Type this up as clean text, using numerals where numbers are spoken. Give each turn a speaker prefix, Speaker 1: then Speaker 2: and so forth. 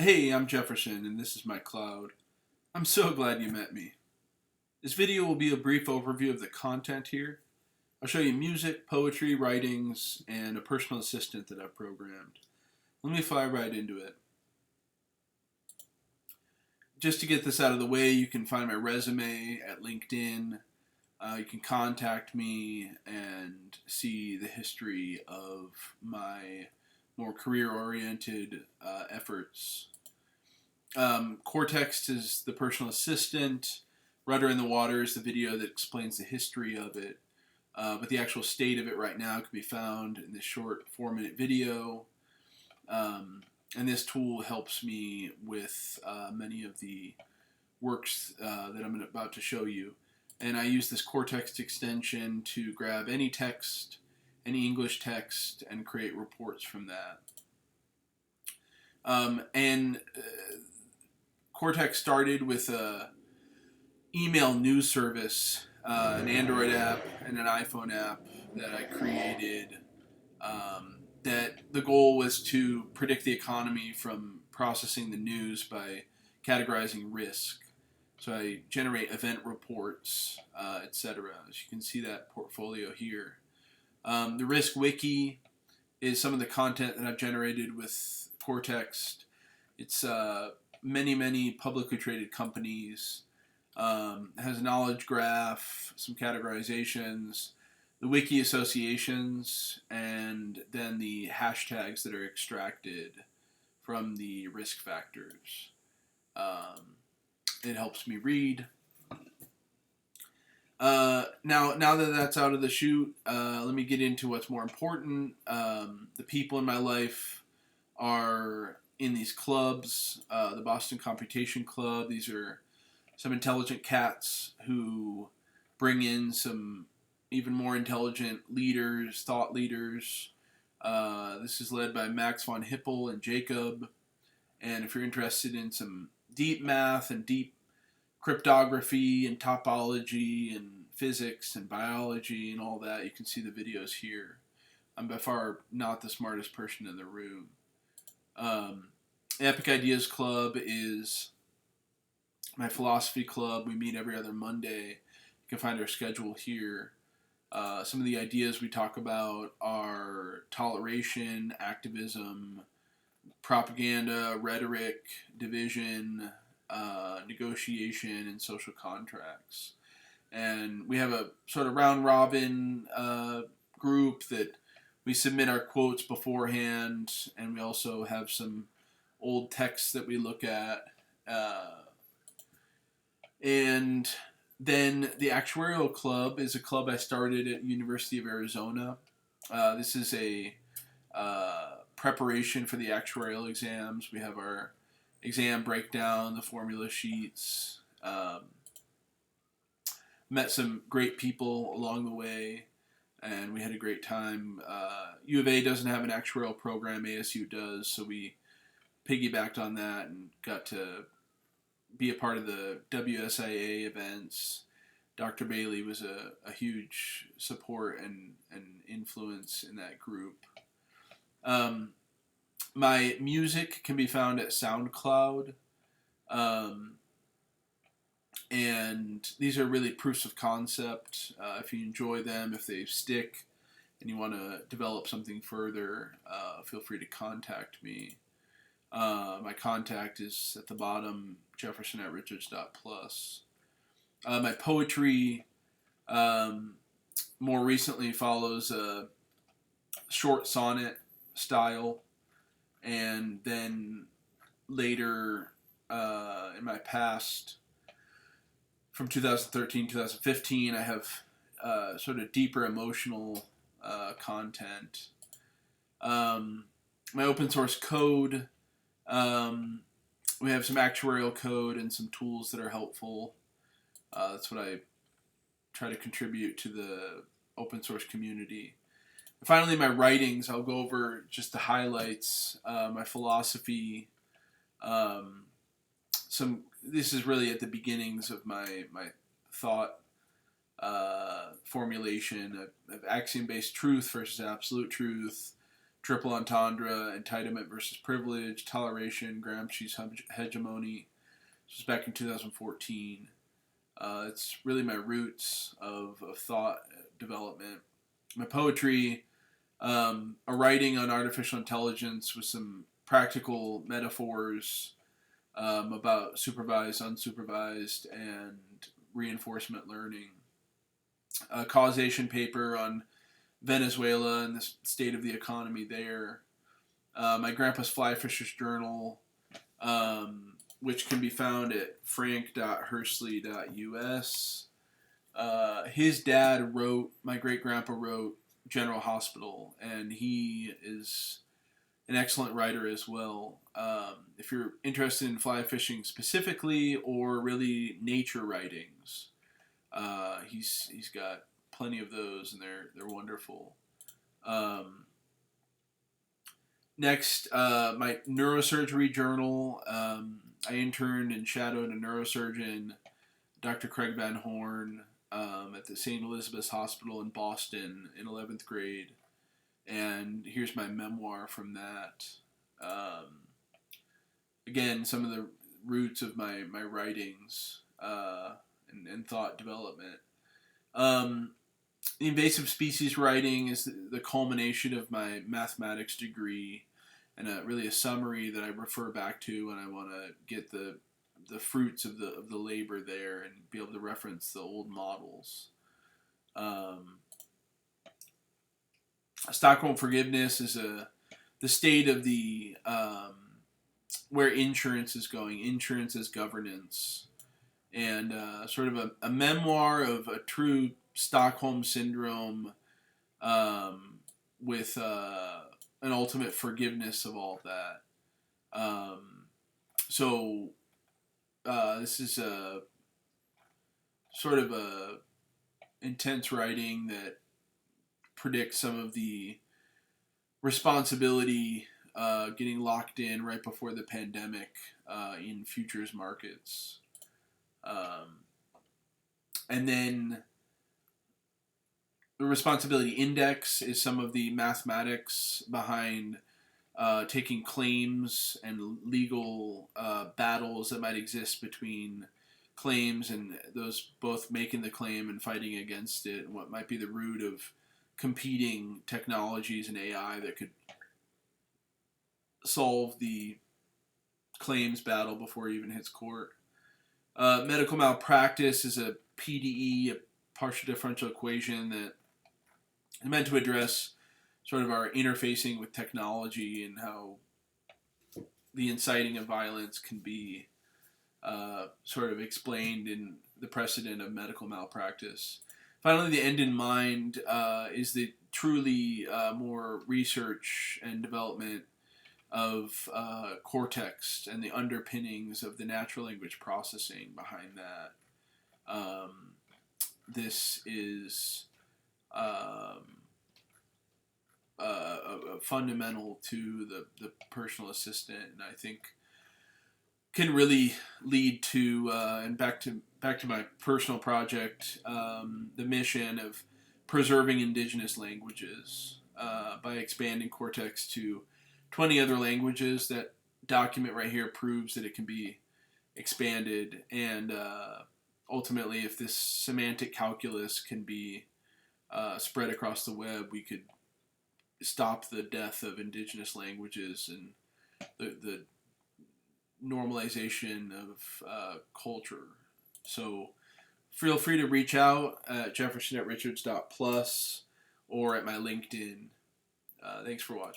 Speaker 1: Hey, I'm Jefferson, and this is my cloud. I'm so glad you met me. This video will be a brief overview of the content here. I'll show you music, poetry, writings, and a personal assistant that I've programmed. Let me fly right into it. Just to get this out of the way, you can find my resume at LinkedIn. You can contact me and see the history of my more career-oriented efforts. Cortex is the personal assistant. Rudder in the Water is the video that explains the history of it. But the actual state of it right now can be found in this short 4-minute video. And this tool helps me with many of the works that I'm about to show you. And I use this Cortex extension to grab any text, any English text, and create reports from that. Cortex started with a email news service, an Android app and an iPhone app that I created. That the goal was to predict the economy from processing the news by categorizing risk. So I generate event reports, etc. As you can see that portfolio here. The Risk Wiki is some of the content that I've generated with Cortex. It's many publicly traded companies. It has a knowledge graph, some categorizations, the wiki associations, and then the hashtags that are extracted from the risk factors. It helps me read. Now that that's out of the chute, let me get into what's more important. The people in my life are in these clubs, the Boston Computation Club. These are some intelligent cats who bring in some even more intelligent leaders, thought leaders. This is led by Max von Hippel and Jacob. And if you're interested in some deep math and deep cryptography and topology and physics and biology and all that, you can see the videos here. I'm by far not the smartest person in the room. Epic Ideas Club is my philosophy club. We meet every other Monday. You can find our schedule here. Some of the ideas we talk about are toleration, activism, propaganda, rhetoric, division, negotiation, and social contracts. And we have a sort of round-robin group that we submit our quotes beforehand, and we also have some old texts that we look at. And then the Actuarial Club is a club I started at University of Arizona. This is a preparation for the actuarial exams. We have our exam breakdown, the formula sheets. Met some great people along the way, and we had a great time. U of A doesn't have an actuarial program, ASU does, so we piggybacked on that and got to be a part of the WSIA events. Dr. Bailey was a huge support and influence in that group. My music can be found at SoundCloud. And these are really proofs of concept. If you enjoy them, if they stick, and you want to develop something further, feel free to contact me. My contact is at the bottom, jefferson@richards.plus. My poetry more recently follows a short sonnet style, and then later in my past, from 2013, 2015, I have sort of deeper emotional content. My open source code, we have some actuarial code and some tools that are helpful. That's what I try to contribute to the open source community. And finally, my writings, I'll go over just the highlights, my philosophy. This is really at the beginnings of my thought formulation of axiom-based truth versus absolute truth, triple entendre, entitlement versus privilege, toleration, Gramsci's hegemony. This was back in 2014. It's really my roots of thought development. My poetry, a writing on artificial intelligence with some practical metaphors about supervised, unsupervised, and reinforcement learning. A causation paper on Venezuela and the state of the economy there. My grandpa's fly fisher's journal, which can be found at frank.hersley.us. His dad wrote, my great grandpa wrote General Hospital, and he is an excellent writer as well. If you're interested in fly fishing specifically or really nature writings, he's got plenty of those, and they're wonderful. Next, my neurosurgery journal. I interned and shadowed a neurosurgeon, Dr. Craig Van Horn, at the St. Elizabeth's Hospital in Boston in 11th grade. And here's my memoir from that. Again, some of the roots of my writings and thought development. The invasive species writing is the culmination of my mathematics degree, and really a summary that I refer back to when I want to get the fruits of the labor there and be able to reference the old models. Stockholm forgiveness is the state of the where insurance is going, insurance as governance, and sort of a memoir of a true Stockholm syndrome with an ultimate forgiveness of all that. So this is a sort of a intense writing that predicts some of the responsibility getting locked in right before the pandemic in futures markets. And then the responsibility index is some of the mathematics behind taking claims and legal battles that might exist between claims and those both making the claim and fighting against it, and what might be the root of competing technologies and AI that could solve the claims battle before it even hits court. Medical malpractice is a PDE, a partial differential equation that is meant to address sort of our interfacing with technology and how the inciting of violence can be sort of explained in the precedent of medical malpractice. Finally, the end in mind is the truly more research and development of cortex and the underpinnings of the natural language processing behind that. This is fundamental to the personal assistant, and I think can really lead to and back to my personal project, the mission of preserving indigenous languages by expanding Cortex to 20 other languages. That document right here proves that it can be expanded, and ultimately, if this semantic calculus can be spread across the web, we could stop the death of indigenous languages and the normalization of culture. So feel free to reach out at jefferson@richards.plus or at my LinkedIn. Thanks for watching.